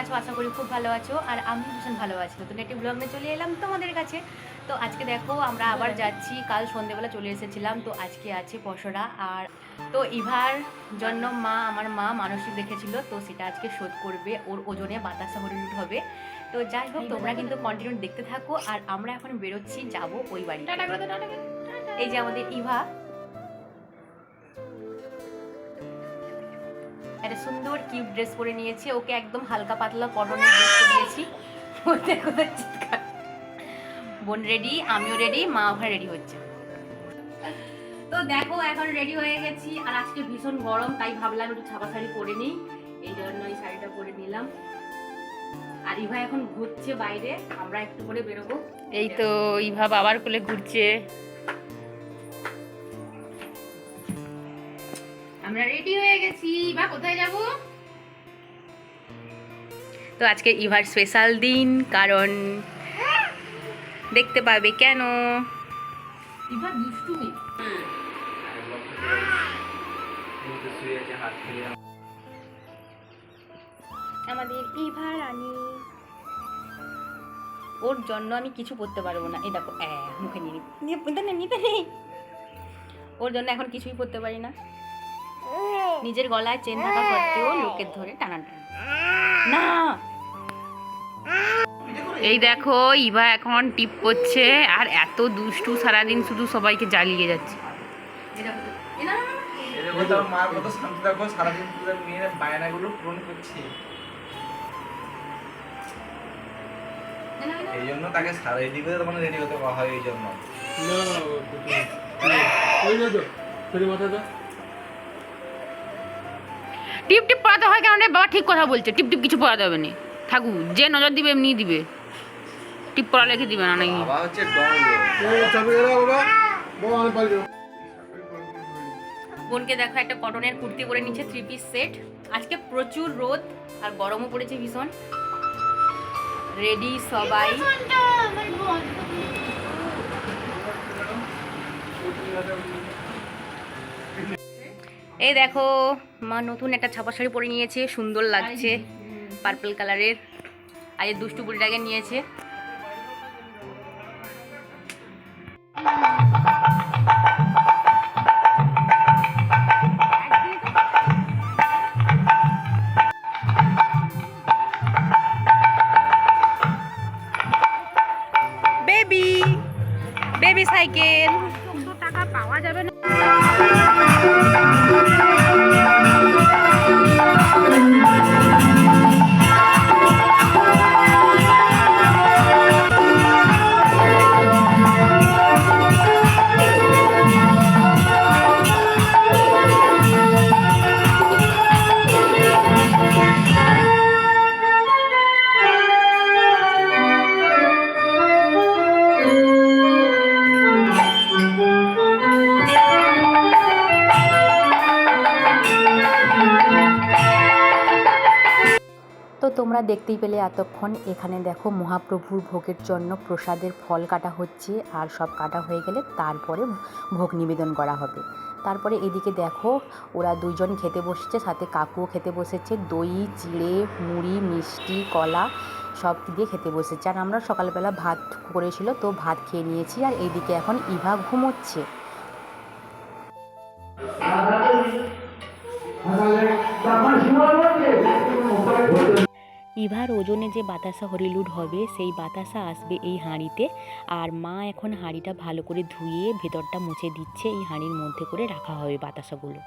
আছো? আশা করি খুব ভালো আছো। আর আমি ভীষণ ভালো আছি। নতুন একটি ব্লগ নিয়ে চলে এলাম তোমাদের কাছে। তো আজকে দেখো আমরা আবার যাচ্ছি। কাল সন্ধ্যেবেলা চলে এসেছিলাম, তো আজকে আছে পশরা। আর তো ইভার জন্য আমার মা মানসিক রেখেছিল, তো সেটা আজকে শোধ করবে। ওর ওজনে বাতাসা হরিলুট হবে। তো যাই হোক, তোমরা কিন্তু কন্টিনিউ দেখতে থাকো। আর আমরা এখন বেরোচ্ছি, যাব ওই বাড়ি। এই যে আমাদের ইভা একটা সুন্দর কিউট ড্রেস পরে নিয়েছে। ওকে একদম হালকা পাতলা কটনের ড্রেস পরিয়েছি। বোন রেডি, আমিও রেডি, মা ওখানে রেডি হচ্ছে। তো দেখো এখন রেডি হয়ে গেছি। আর আজকে ভীষণ গরম, তাই ভাবলাম একটু ছাপা শাড়ি পরে নিই, এই জন্য এই শাড়িটা পরে নিলাম। আর ইভা এখন ঘুরছে বাইরে, আমরা একটু করে বেরোবো। এই তো ইভা বাবার কোলে ঘুরছে। আমরা রেডি হয়ে গেছি। ইভা কোথায় যাব? তো আজকে ইভার স্পেশাল দিন, কারণ দেখতে পাবে কেন। ইভা দুষ্টুমি। আমাদের ইভা রানী, ওর জন্য আমি কিছু করতে পারবো না। এই দেখো মুখে নিতে নেই, ওর জন্য এখন কিছুই করতে পারি না। নিজের গলায় চেন থাকা সত্ত্বেও লোকের ধরে টানাটানি না। এই দেখো ইভা এখন টিপ করছে, আর এত দুষ্টু, সারাদিন শুধু সবাইকে জ্বালিয়ে যাচ্ছে। এই জন্য তাকে রেডি করে তখন রেডি হতে বলা হয়। এই জন্য টিপ টিপ পড়াতে হয় কেন রে? বাবা ঠিক কথা বলছে, টিপ টিপ কিছু পড়াতে হবে না। থাকু যে নজর দিবে এমনি দিবে, টিপ পড়া লিখে দিবে না নাকি? বাবা হচ্ছে বোনকে দেখো একটা কটনের কুর্তি পরে নিচ্ছে, 3 পিস সেট। আজকে প্রচুর রোদ আর গরমও পড়েছে ভীষণ। রেডি সবাই। এই দেখো মা নতুন একটা ছাপা শাড়ি পরে নিয়েছে, সুন্দর লাগছে, পার্পল কালারের। আর এই দুষ্টু বুড়িটাকে নিয়েছে। বেবি বেবি সাইকেল টাকা পাওয়া যাবে না। তো তোমরা দেখতেই পেলে এতক্ষণ। এখানে দেখো মহাপ্রভুর ভোগের জন্য প্রসাদের ফল কাটা হচ্ছে, আর সব কাটা হয়ে গেলে তারপরে ভোগ নিবেদন করা হবে। তারপরে এদিকে দেখো ওরা দুইজন খেতে বসেছে, সাথে কাকুও খেতে বসেছে। দই, চিড়ে, মুড়ি, মিষ্টি, কলা সব দিয়ে খেতে বসেছে। আর আমরা সকালবেলা ভাত করেছিল, তো ভাত খেয়ে নিয়েছি। আর এইদিকে এখন ইভা ঘুমোচ্ছে। ইভার ওজনে যে বাতাসা হরিলুট হবে, সেই বাতাসা আসবে এই হাঁড়িতে। আর মা এখন হাঁড়িটা ভালো করে ধুয়ে ভেতরটা মুছে দিচ্ছে। এই হাঁড়ির মধ্যে করে রাখা হবে বাতাসাগুলো।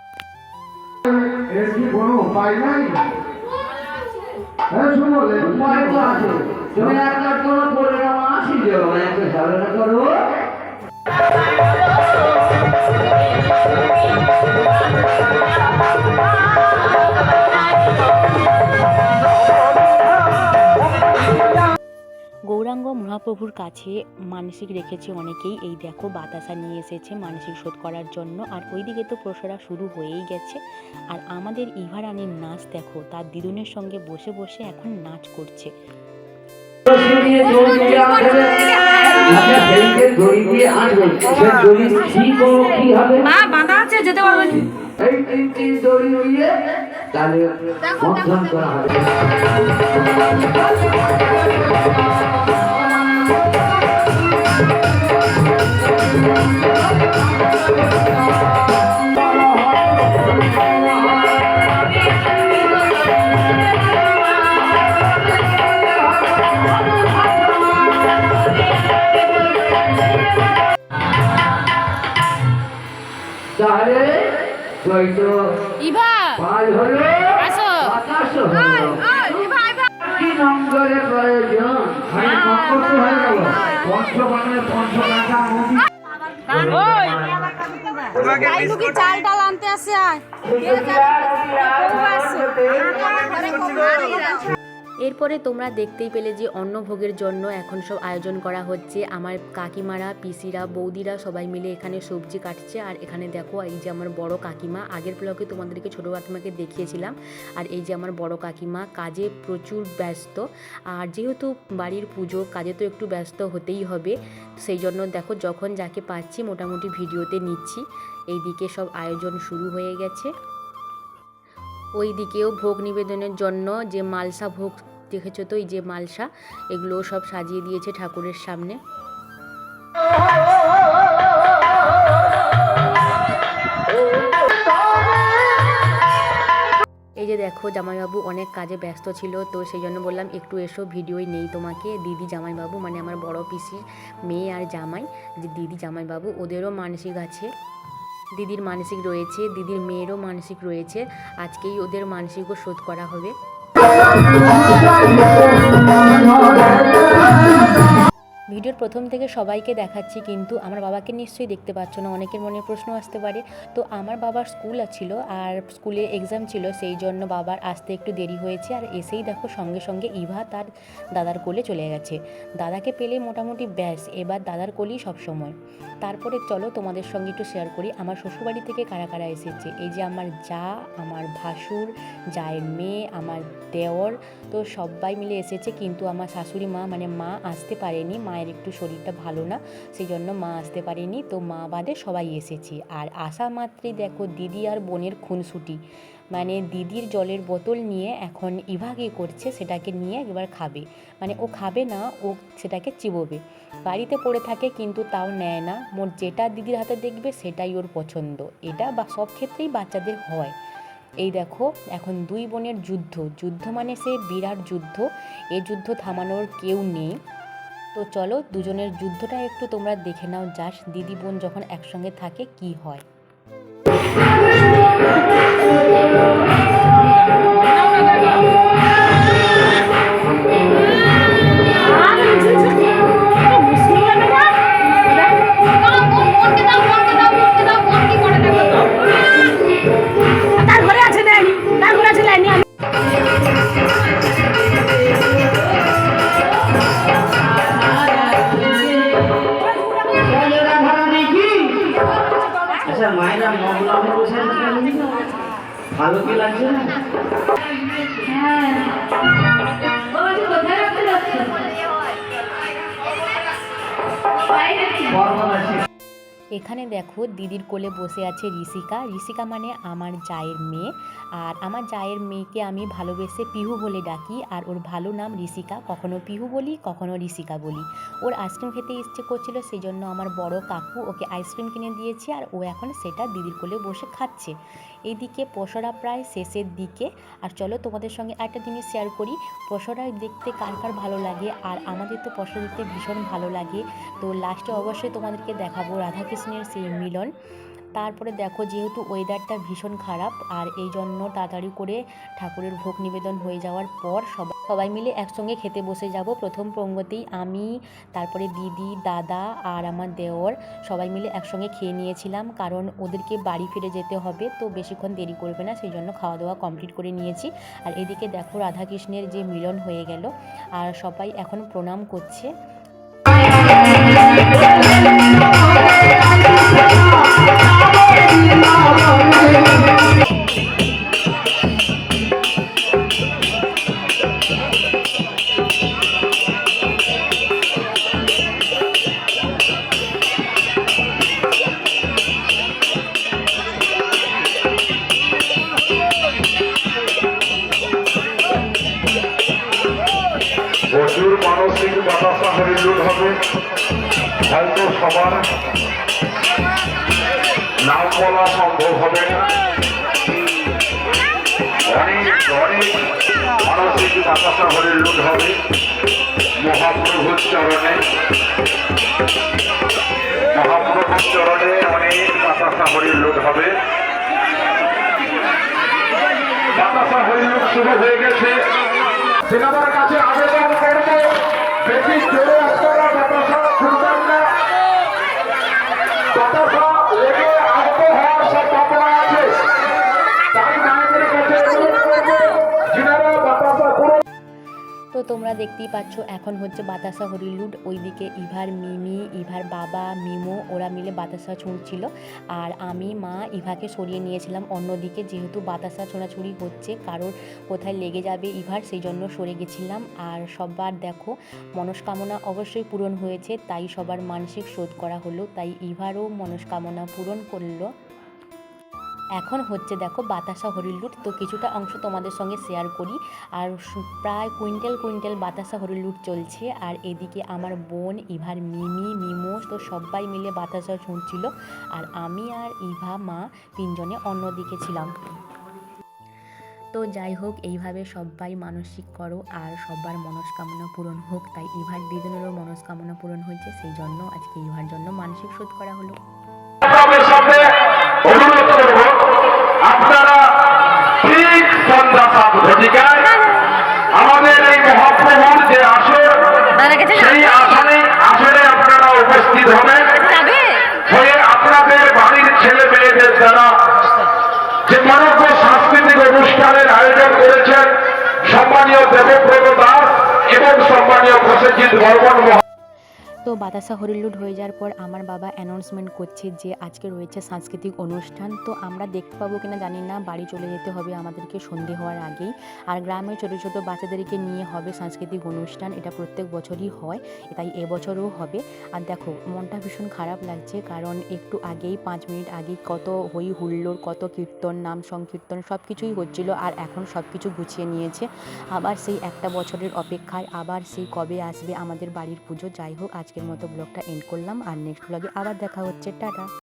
গৌরাঙ্গ মহাপ্রভুর কাছে মানসিক রেখেছে অনেকেই। এই দেখো বাতাসা নিয়ে এসেছে মানসিক শোধ করার জন্য। আর ওইদিকে তো প্রসারা শুরু হয়েই গেছে। আর আমাদের ইভা রানীর নাচ দেখো, তার দিদুনের সঙ্গে বসে বসে এখন নাচ করছে। বাঁধা আছে, যেতে পারবে। তাহলে মন্থন করা হবে। তাহলে চৈত ইভা পাল হলো আসো। আকাশ হলো কি নম্বরে প্রয়োজন মানে নম্বর তো হয়ে গেল পঞ্চবানে পঞ্চকাঠা নদী ওই গাইলু কি চাল ডাল আনতে আসে আয় এরপরে তোমরা দেখতেই পেলে যে অন্নভোগের জন্য এখন সব আয়োজন করা হচ্ছে। আমার কাকিমারা, পিসিরা, বৌদিরা সবাই মিলে এখানে সবজি কাটছে। আর এখানে দেখো এই যে আমার বড় কাকিমা, আগের ব্লগে তোমাদেরকে ছোটো কাকিমাকে দেখিয়েছিলাম। আর এই যে আমার বড় কাকিমা কাজে প্রচুর ব্যস্ত। আর যেহেতু বাড়ির পুজো, কাজে তো একটু ব্যস্ত হতেই হবে, সেই জন্য দেখো যখন যাকে পাচ্ছি মোটামুটি ভিডিওতে নিচ্ছি। এইদিকে সব আয়োজন শুরু হয়ে গেছে। ওই দিকেও ভোগ নিবেদনের জন্য যে মালসা ভোগ দেখেছো তো, এই যে মালসা, এগুলো সব সাজিয়ে দিয়েছে ঠাকুরের সামনে। এই যে দেখো জামাইবাবু অনেক কাজে ব্যস্ত ছিল, তো সেই জন্য বললাম একটু এসো, ভিডিওই নেই তোমাকে। দিদি জামাইবাবু মানে আমার বড় পিসির মেয়ে আর জামাই, যে দিদি জামাইবাবু, ওদেরও মানসিক আছে। দিদির মানসিক রয়েছে, দিদির মেয়েরও মানসিক রয়েছে। আজকেই ওদের মানসিকও শোধ করা হবে। ভিডিওর প্রথম থেকে সবাইকে দেখাচ্ছি, কিন্তু আমার বাবাকে নিশ্চয়ই দেখতে পাচ্ছ না। অনেকের মনে প্রশ্ন আসতে পারে। তো আমার বাবার স্কুল ছিল, আর স্কুলে এক্সাম ছিল, সেই জন্য বাবার আসতে একটু দেরি হয়েছে। আর এসেই দেখো সঙ্গে সঙ্গে ইভা তার দাদার কোলে চলে গেছে। দাদাকে পেলে মোটামুটি ব্যাস, এবার দাদার কোলেই সবসময়। তারপরে চলো তোমাদের সঙ্গে একটু শেয়ার করি আমার শ্বশুরবাড়ি থেকে কারা কারা এসেছে। এই যে আমার যা, আমার ভাসুর, জায়ের মেয়ে, আমার দেওর, তো সবাই মিলে এসেছে। কিন্তু আমার শাশুড়ি মা মানে মা আসতে পারেনি, মায়ের একটু শরীরটা ভালো না, সেই জন্য মা আসতে পারেনি। তো মা বাদে সবাই এসেছি। আর আসা মাত্রই দেখো দিদি আর বোনের খুনসুটি, মানে দিদির জলের বোতল নিয়ে এখন ইভা কী করছে, সেটাকে নিয়ে এবার খাবে। মানে ও খাবে না, ও সেটাকে চিবোবে। বাড়িতে পড়ে থাকে কিন্তু তাও নেয় না। মোট যেটা দিদির হাতে দেখবে সেটাই ওর পছন্দ। এটা বা সব ক্ষেত্রেই বাচ্চাদের হয়। এই দেখো এখন দুই বোনের যুদ্ধ মানে সে বিরাট যুদ্ধ। এই যুদ্ধ থামানোর কেউ নেই। তো চলো দুজনের যুদ্ধটা একটু তোমরা দেখে নাও, জাস্ট দিদি বোন যখন একসঙ্গে থাকে কি হয়। আচ্ছা মায়েরা মগলামে বসে ভালো কি লাগছে না? এখানে দেখো দিদির কোলে বসে আছে ঋষিকা। ঋষিকা মানে আমার জায়ের মেয়ে। আর আমার জায়ের মেয়েকে আমি ভালোবেসে পিহু বলে ডাকি। আর ওর ভালো নাম ঋষিকা, কখনো পিহু বলি কখনো ঋষিকা বলি। ওর আইসক্রিম খেতে ইচ্ছে করছিল, সেই জন্য আমার বড় কাকু ওকে আইসক্রিম কিনে দিয়েছে। আর ও এখন সেটা দিদির কোলে বসে খাচ্ছে। এইদিকে পসরা প্রায় শেষের দিকে। আর চলো তোমাদের সঙ্গে একটা জিনিস শেয়ার করি, পসরা দেখতে কার কার ভালো লাগে। আর আমাদের তো পসরা দেখতে ভীষণ ভালো লাগে। তো লাস্টে অবশ্যই তোমাদেরকে দেখাবো রাধাকৃষ্ণের সেই মিলন। তারপরে দেখো যেহেতু ওয়েদারটা ভীষণ খারাপ, আর এই জন্য তাড়াতাড়ি করে ঠাকুরের ভোগ নিবেদন হয়ে যাওয়ার পর সবাই মিলে একসঙ্গে খেতে বসে যাব। প্রথম পঙ্গতেই আমি, তারপরে দিদি, দাদা আর আমার দেওর সবাই মিলে একসঙ্গে খেয়ে নিয়েছিলাম, কারণ ওদেরকে বাড়ি ফিরে যেতে হবে, তো বেশিক্ষণ দেরি করবে না, সেই জন্য খাওয়া দাওয়া কমপ্লিট করে নিয়েছি। আর এদিকে দেখো রাধাকৃষ্ণের যে মিলন হয়ে গেল, আর সবাই এখন প্রণাম করছে। হয়তো সবার নাম বলা সম্ভব হবে না। অনেক অনেক মানসিক বাতাসা হরির লুট হবে মহাপ্রভুর চরণে। মহাপ্রভুর চরণে অনেক বাতাসা হরির লুট হবে। বাতাসা হরির লুট শুরু হয়ে গেছে। সিনেমার কাছে আবেদন করবো, বেশি জোরে আপনারা বাতাসা শুনবেন না। বাতাসা লেগে আহত হওয়ার সম্ভাবনা আছে, তাই নায়কের কাছে অনুরোধ করবো যিনারা বাতাসা পুরো। তো তোমরা দেখতেই পাচ্ছ এখন হচ্ছে বাতাসা হরিলুড। ওইদিকে ইভার মিমি, ইভার বাবা, মিমো ওরা মিলে বাতাসা ছুঁড়ছিল, আর আমি মা ইভাকে সরিয়ে নিয়েছিলাম অন্যদিকে, যেহেতু বাতাসা ছোঁড়াছুড়ি হচ্ছে কারোর কোথায় লেগে যাবে ইভার, সেই জন্য সরে গেছিলাম। আর সবার দেখো মনস্কামনা অবশ্যই পূরণ হয়েছে, তাই সবার মানসিক শোধ করা হলো, তাই ইভারও মনস্কামনা পূরণ করলো। এখন হচ্ছে দেখো বাতাসা হরিলুট। তো কিছুটা অংশ তোমাদের সঙ্গে শেয়ার করি। আর প্রায় কুইন্টাল বাতাসা হরিলুট চলছে, আর এদিকে আমার বোন, ইভার মিমি, মিমো, তো সবাই মিলে বাতাসা শুনছিল, আর আমি আর ইভা মা তিনজনে অন্যদিকে ছিলাম। তো যাই হোক, এইভাবে সবাই মানসিক করো আর সবার মনস্কামনা পূরণ হোক। তাই ইভার দিদিনেরও মনস্কামনা পূরণ হয়েছে, সেই জন্য আজকে ইভার জন্য মানসিক শোধ করা হলো। অনুরোধ করব আপনারা ঠিক সন্ধ্যা 7 ঘটিকায় আমাদের এই মহাপ্রভুর যে আসর, সেই আসরে আপনারা উপস্থিত হবেন, হয়ে আপনাদের বাড়ির ছেলে মেয়েদের দ্বারা যে মনোজ্ঞ সাংস্কৃতিক অনুষ্ঠানের আয়োজন করেছেন সম্মানীয় দেবব্রত দাস এবং সম্মানীয় প্রসেনজিৎ বর্মন। তো বাতাসা হরিলুট হয়ে যাওয়ার পর আমার বাবা অ্যানাউন্সমেন্ট করছে যে আজকে রয়েছে সাংস্কৃতিক অনুষ্ঠান। তো আমরা দেখতে পাবো কিনা জানি না, বাড়ি চলে যেতে হবে আমাদেরকে সন্ধে হওয়ার আগেই। আর গ্রামের ছোটো ছোটো বাচ্চাদেরকে নিয়ে হবে সাংস্কৃতিক অনুষ্ঠান, এটা প্রত্যেক বছরই হয়, তাই এবছরও হবে। আর দেখো মনটা ভীষণ খারাপ লাগছে, কারণ একটু আগেই 5 মিনিট আগেই কত হই হুল্লোড়, কত কীর্তন, নাম সংকীর্তন সব কিছুই হচ্ছিল, আর এখন সব কিছু গুছিয়ে নিয়েছে। আবার সেই একটা বছরের অপেক্ষায়, আবার সেই কবে আসবে আমাদের বাড়ির পুজো। যাই হোক, আজকের মতো ব্লগটা এন্ড করলাম, আর নেক্সট ব্লগে আবার দেখা হচ্ছে। টাটা।